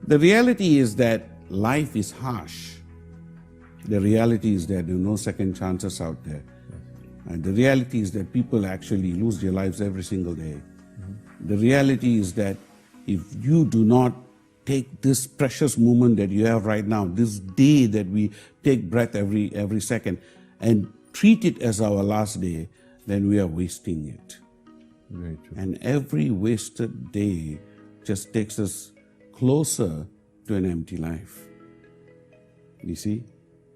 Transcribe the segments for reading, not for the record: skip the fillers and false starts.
The reality is that life is harsh. The reality is that there are no second chances out there. And the reality is that people actually lose their lives every single day. The reality is that if you do not take this precious moment that you have right now, this day that we take breath every second, and treat it as our last day, then we are wasting it. Very true. And every wasted day just takes us closer to an empty life. You see?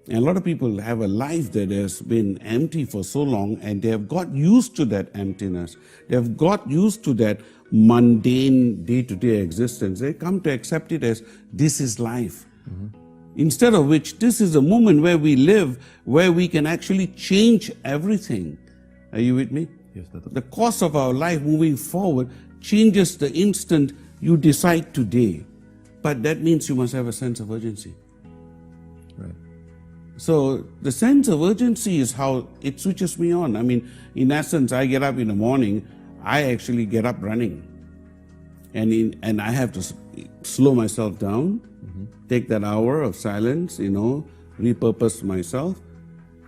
And a lot of people have a life that has been empty for so long, and they have got used to that emptiness. They have got used to that mundane day-to-day existence. They come to accept it as this is life. Instead of which, this is a moment where we live, where we can actually change everything. Are you with me? Yes, Dato. The course of our life moving forward changes the instant you decide today. But that means you must have a sense of urgency. Right. So the sense of urgency is how it switches me on. I mean, in essence, I get up in the morning, I actually get up running. And I have to slow myself down, take that hour of silence, repurpose myself.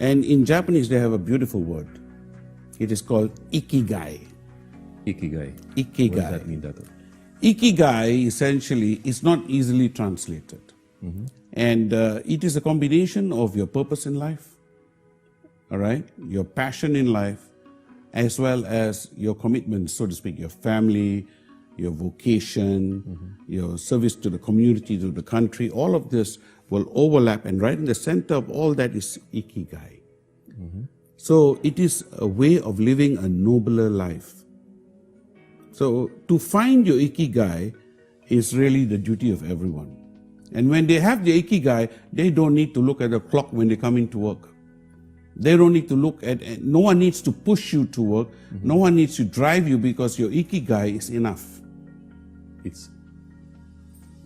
And in Japanese, they have a beautiful word. It is called ikigai. Ikigai. Ikigai. What does that mean, Dato? Ikigai essentially is not easily translated. And it is a combination of your purpose in life, all right, your passion in life, as well as your commitment, so to speak, your family, your vocation, your service to the community, to the country. All of this will overlap, and right in the center of all that is ikigai. So it is a way of living a nobler life. So to find your ikigai is really the duty of everyone. And when they have the ikigai, they don't need to look at the clock when they come into work. They don't need to look at, no one needs to push you to work. No one needs to drive you, because your ikigai is enough. It's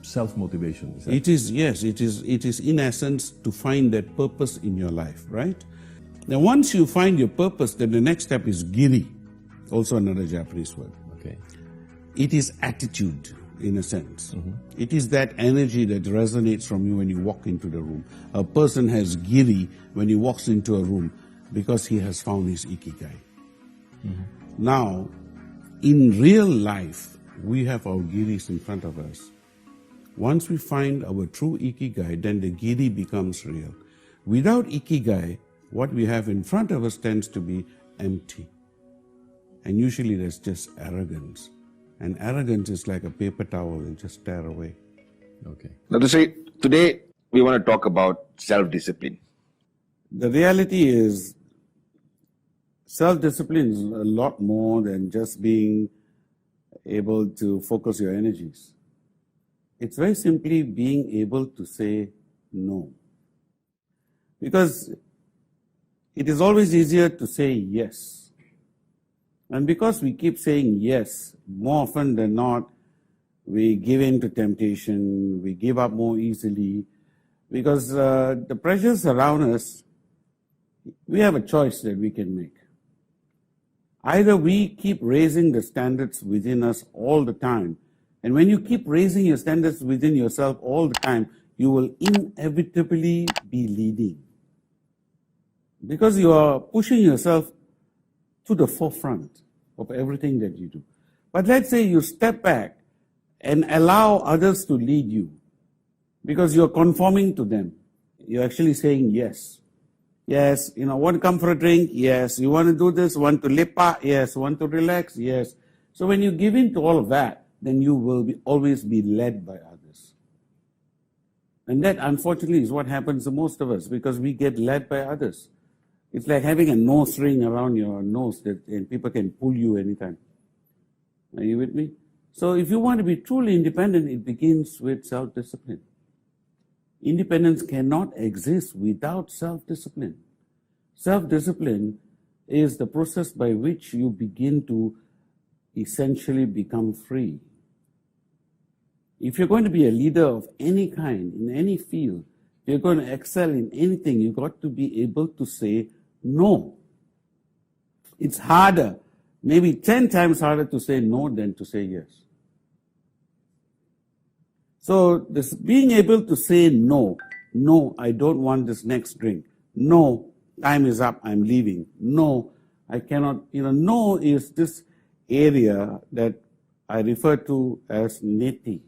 self-motivation. Is that? It is, yes, it is in essence to find that purpose in your life, right? Now once you find your purpose, then the next step is giri, also another Japanese word. Okay. It is attitude, in a sense. It is that energy that resonates from you when you walk into the room. A person has giri when he walks into a room because he has found his ikigai. Now, in real life, we have our giris in front of us. Once we find our true ikigai, then the giri becomes real. Without ikigai, what we have in front of us tends to be empty. And usually there's just arrogance. And arrogance is like a paper towel, and just tear away. Okay. Now, today we want to talk about self-discipline. The reality is, self-discipline is a lot more than just being able to focus your energies. It's very simply being able to say no. Because it is always easier to say yes. And because we keep saying yes, more often than not, we give in to temptation, we give up more easily, because the pressures around us, we have a choice that we can make. Either we keep raising the standards within us all the time, and when you keep raising your standards within yourself all the time, you will inevitably be leading. Because you are pushing yourself to the forefront of everything that you do. But let's say you step back and allow others to lead you, because you're conforming to them. You're actually saying yes. Yes, want to come for a drink? Yes. You want to do this? Want to lepa? Yes. Want to relax? Yes. So when you give in to all of that, then you will always be led by others. And that, unfortunately, is what happens to most of us, because we get led by others. It's like having a nose ring around your nose and people can pull you anytime. Are you with me? So if you want to be truly independent, it begins with self-discipline. Independence cannot exist without self-discipline. Self-discipline is the process by which you begin to essentially become free. If you're going to be a leader of any kind, in any field, if you're going to excel in anything, you've got to be able to say no. It's harder, maybe 10 times harder to say no than to say yes. So this being able to say no, no, I don't want this next drink. No, time is up, I'm leaving. No, I cannot, no is this area that I refer to as neti.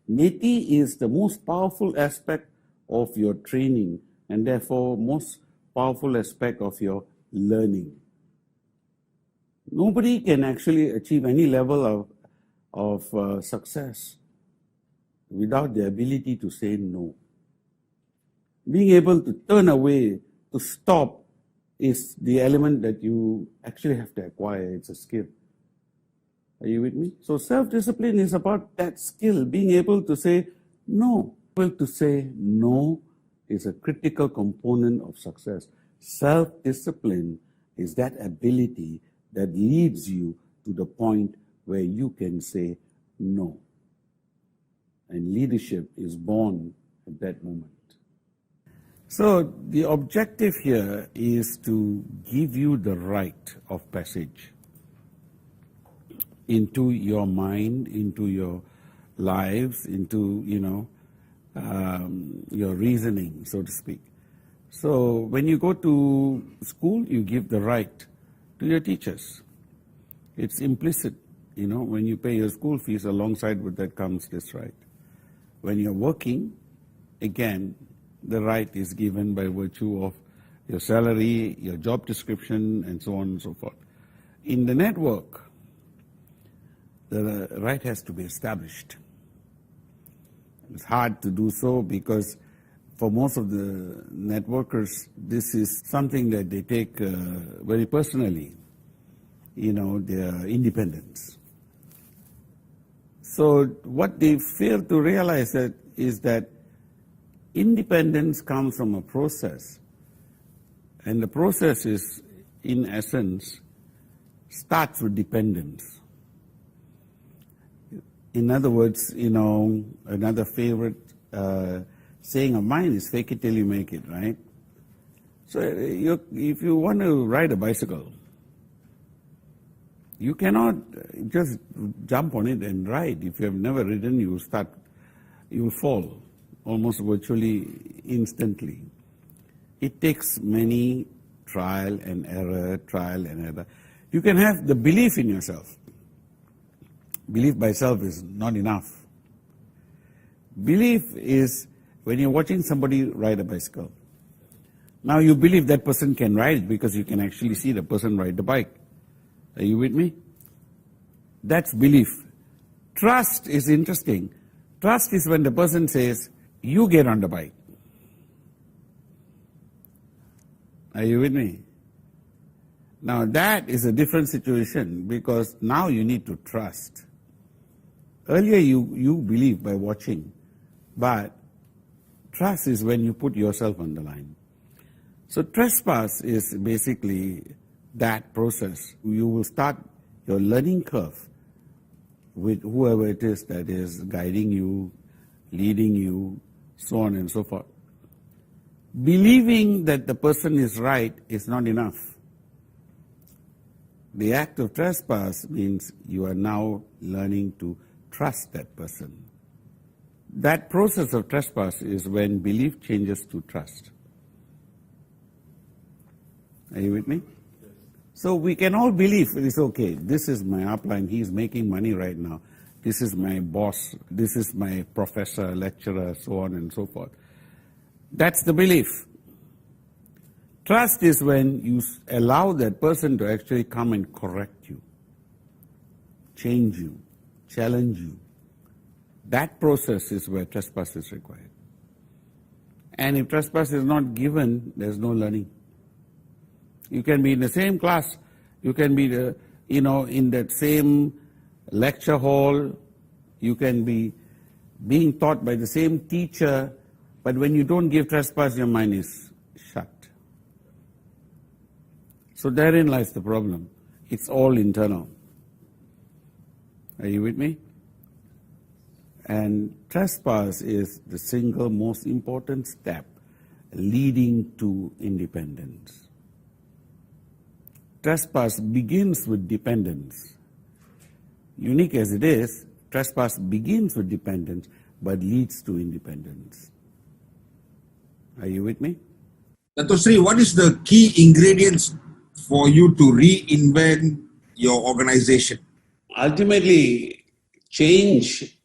Neti is the most powerful aspect of your training and therefore most powerful aspect of your learning. Nobody can actually achieve any level of success without the ability to say no. Being able to turn away, to stop, is the element that you actually have to acquire. It's a skill. Are you with me? So self-discipline is about that skill, being able to say no. Able to say no is a critical component of success. Self-discipline is that ability that leads you to the point where you can say no. And leadership is born at that moment. So the objective here is to give you the rite of passage into your mind, into your lives, into, your reasoning, so to speak. So when you go to school, you give the right to your teachers. It's implicit, when you pay your school fees, alongside with that comes this right. When you're working, again, the right is given by virtue of your salary, your job description, and so on and so forth. In the network, the right has to be established. It's hard to do so because for most of the networkers, this is something that they take very personally, their independence. So what they fail to realize is that independence comes from a process, and the process is, in essence, starts with dependence. In other words, another favorite saying of mine is fake it till you make it, right? So if you want to ride a bicycle, you cannot just jump on it and ride. If you have never ridden, you will fall almost virtually instantly. It takes many trial and error. You can have the belief in yourself. Belief by self is not enough. Belief is when you're watching somebody ride a bicycle. Now you believe that person can ride it because you can actually see the person ride the bike. Are you with me? That's belief. Trust is interesting. Trust is when the person says, you get on the bike. Are you with me? Now that is a different situation because now you need to trust. Earlier you believe by watching, but trust is when you put yourself on the line. So trespass is basically that process. You will start your learning curve with whoever it is that is guiding you, leading you, so on and so forth. Believing that the person is right is not enough. The act of trespass means you are now learning to trust that person. That process of trespass is when belief changes to trust. Are you with me? So we can all believe it's okay. This is my upline. He's making money right now. This is my boss. This is my professor, lecturer, so on and so forth. That's the belief. Trust is when you allow that person to actually come and correct you, change you, challenge you. That process is where trespass is required. And if trespass is not given, there's no learning. You can be in the same class, you can be in that same lecture hall, you can be being taught by the same teacher, but when you don't give trespass, your mind is shut. So therein lies the problem. It's all internal. Are you with me? And trespass is the single most important step leading to independence. Trespass begins with dependence. Unique as it is, Trespass begins with dependence but leads to independence. Are you with me? Dato Sri, what is the key ingredients for you to reinvent your organization? Ultimately, change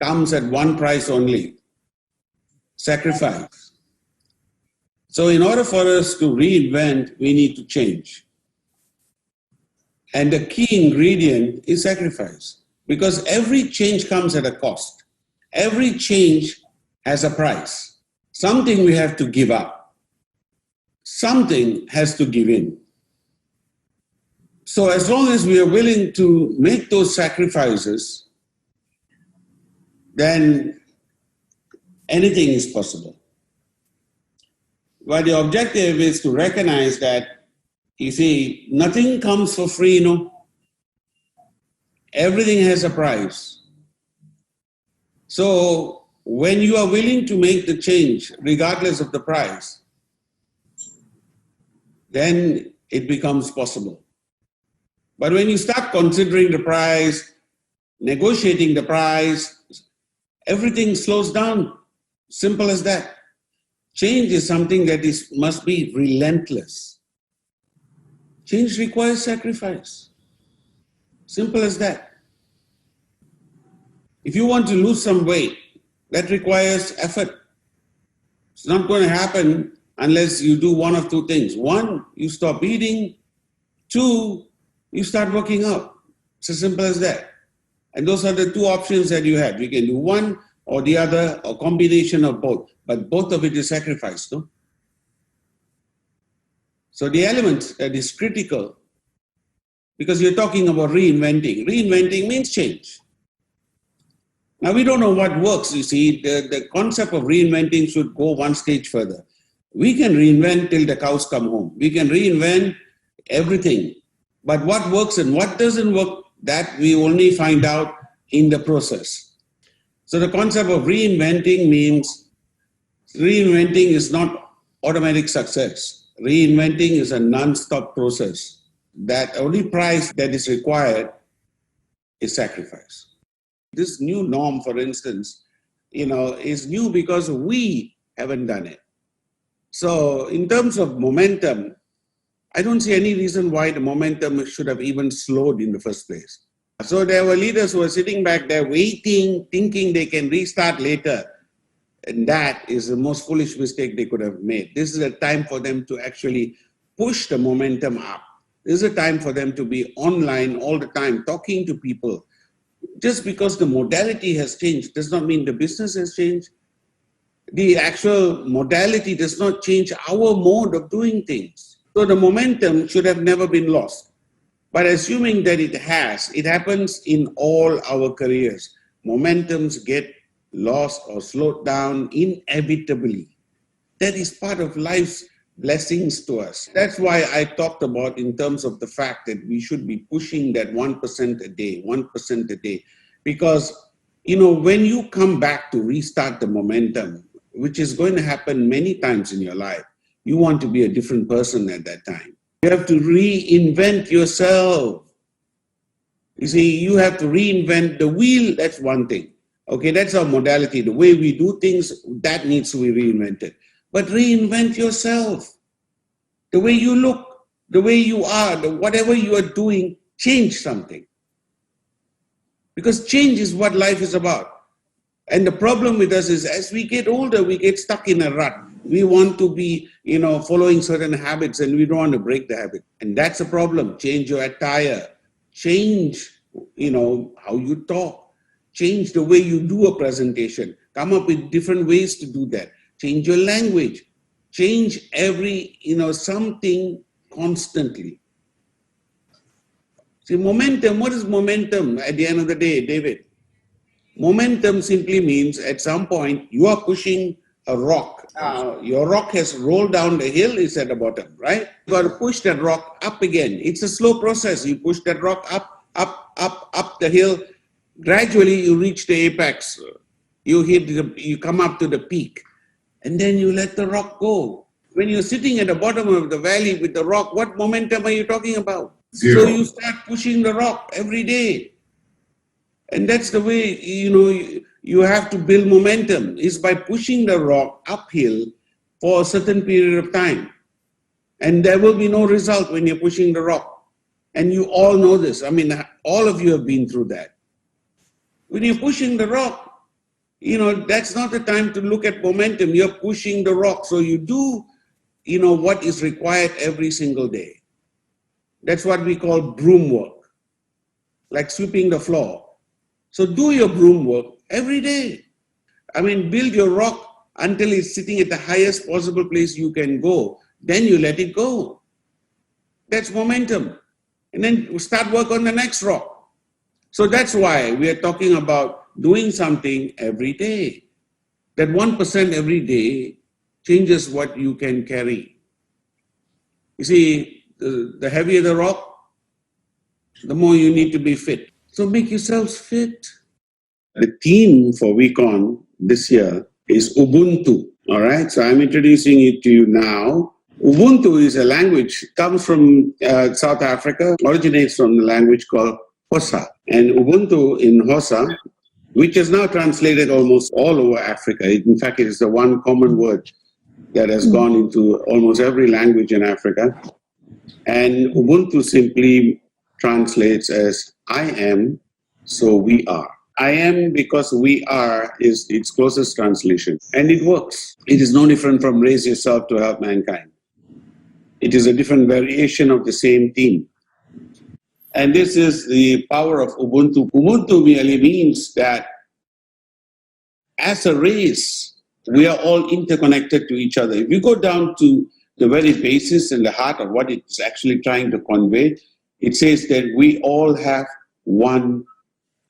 comes at one price only: sacrifice. So in order for us to reinvent, we need to change. And the key ingredient is sacrifice, because every change comes at a cost. Every change has a price. Something we have to give up. Something has to give in. So as long as we are willing to make those sacrifices, then anything is possible. But the objective is to recognize that, you see, nothing comes for free, Everything has a price. So when you are willing to make the change, regardless of the price, then it becomes possible. But when you start considering the price, negotiating the price, everything slows down. Simple as that. Change is something that must be relentless. Change requires sacrifice. Simple as that. If you want to lose some weight, that requires effort. It's not going to happen unless you do one of two things. One, you stop eating. Two, you start working out. It's as simple as that. And those are the two options that you have. You can do one or the other, or combination of both. But both of it is sacrifice, So the element that is critical, because you're talking about reinventing. Reinventing means change. Now, we don't know what works, you see. The concept of reinventing should go one stage further. We can reinvent till the cows come home. We can reinvent everything. But what works and what doesn't work, that we only find out in the process. So the concept of reinventing means reinventing is not automatic success. Reinventing is a non-stop process. That only price that is required is sacrifice. This new norm, for instance, is new because we haven't done it. So in terms of momentum, I don't see any reason why the momentum should have even slowed in the first place. So there were leaders who were sitting back there waiting, thinking they can restart later. And that is the most foolish mistake they could have made. This is a time for them to actually push the momentum up. This is a time for them to be online all the time, talking to people. Just because the modality has changed does not mean the business has changed. The actual modality does not change our mode of doing things. So the momentum should have never been lost. But assuming that it has, it happens in all our careers. Momentums get lost or slowed down inevitably. That is part of life's blessings to us. That's why I talked about in terms of the fact that we should be pushing that 1% a day, 1% a day. Because, when you come back to restart the momentum, which is going to happen many times in your life, you want to be a different person at that time. You have to reinvent yourself. You see, you have to reinvent the wheel, that's one thing. Okay, that's our modality. The way we do things, that needs to be reinvented. But reinvent yourself. The way you look, the way you are, whatever you are doing, change something. Because change is what life is about. And the problem with us is as we get older, we get stuck in a rut. We want to be, following certain habits and we don't want to break the habit. And that's a problem. Change your attire. Change, how you talk. Change the way you do a presentation. Come up with different ways to do that. Change your language. Change something constantly. See, momentum, what is momentum at the end of the day, David? Momentum simply means at some point you are pushing a rock. Your rock has rolled down the hill, it's at the bottom, right? You got to push that rock up again. It's a slow process. You push that rock up the hill. Gradually you reach the apex. You come up to the peak. And then you let the rock go. When you're sitting at the bottom of the valley with the rock, what momentum are you talking about? Zero. So you start pushing the rock every day. And that's the way, you have to build momentum, is by pushing the rock uphill for a certain period of time. And there will be no result when you're pushing the rock. And you all know this. I mean, all of you have been through that. When you're pushing the rock, that's not the time to look at momentum. You're pushing the rock. So you do, what is required every single day. That's what we call broom work, like sweeping the floor. So do your broom work every day. I mean, build your rock until it's sitting at the highest possible place you can go. Then you let it go. That's momentum. And then start work on the next rock. So that's why we are talking about doing something every day. That 1% every day changes what you can carry. You see, the heavier the rock, the more you need to be fit. So make yourselves fit. The theme for WeCon this year is Ubuntu. All right, so I'm introducing it to you now. Ubuntu is a language, comes from South Africa, originates from the language called Xhosa. And Ubuntu in Xhosa, which is now translated almost all over Africa. In fact, it is the one common word that has gone into almost every language in Africa. And Ubuntu simply translates as I am, so we are. I am because we are is its closest translation. And it works. It is no different from raise yourself to help mankind. It is a different variation of the same theme. And this is the power of Ubuntu. Ubuntu merely means that as a race, we are all interconnected to each other. If you go down to the very basis and the heart of what it's actually trying to convey, it says that we all have one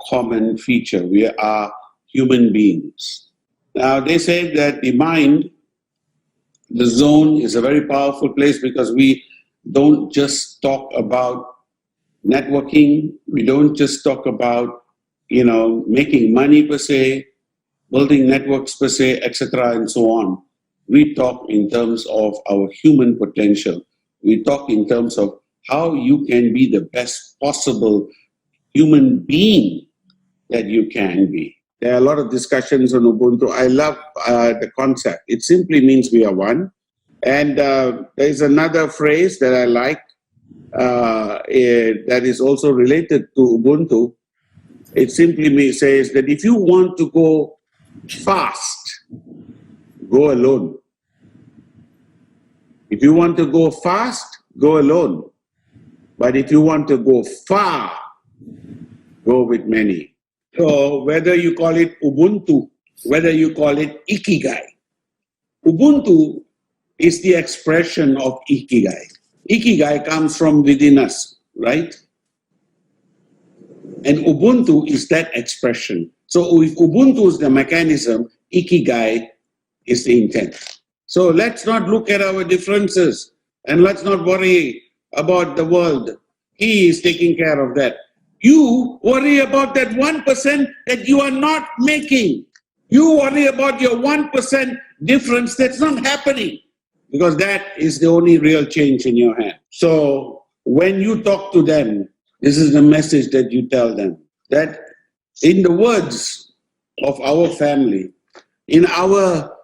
common feature. We are human beings. Now, they say that the mind, the zone, is a very powerful place because we don't just talk about networking. We don't just talk about, making money per se, building networks per se, etc., and so on. We talk in terms of our human potential. We talk in terms of how you can be the best possible human being that you can be. There are a lot of discussions on Ubuntu. I love the concept. It simply means we are one. And there's another phrase that I like that is also related to Ubuntu. It simply says that if you want to go fast, go alone. If you want to go fast, go alone. But if you want to go far, go with many. So whether you call it Ubuntu, whether you call it Ikigai, Ubuntu is the expression of Ikigai. Ikigai comes from within us, right? And Ubuntu is that expression. So if Ubuntu is the mechanism, Ikigai is the intent. So let's not look at our differences and let's not worry about the world. He is taking care of that. You worry about that 1% that you are not making. You worry about your 1% difference that's not happening, because that is the only real change in your hand. So when you talk to them, this is the message that you tell them, that in the words of our family, in our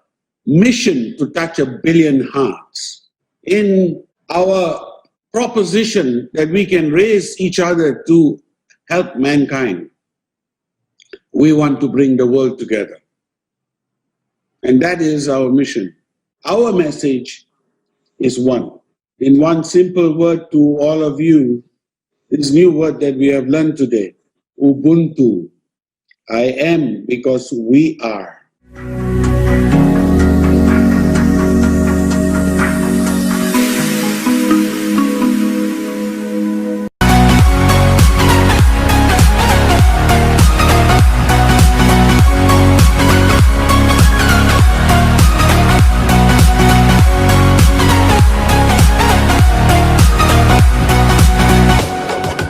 mission to touch 1 billion hearts, in our proposition that we can raise each other to help mankind, we want to bring the world together. And that is our mission. Our message is one. In one simple word to all of you, this new word that we have learned today, Ubuntu. I am because we are.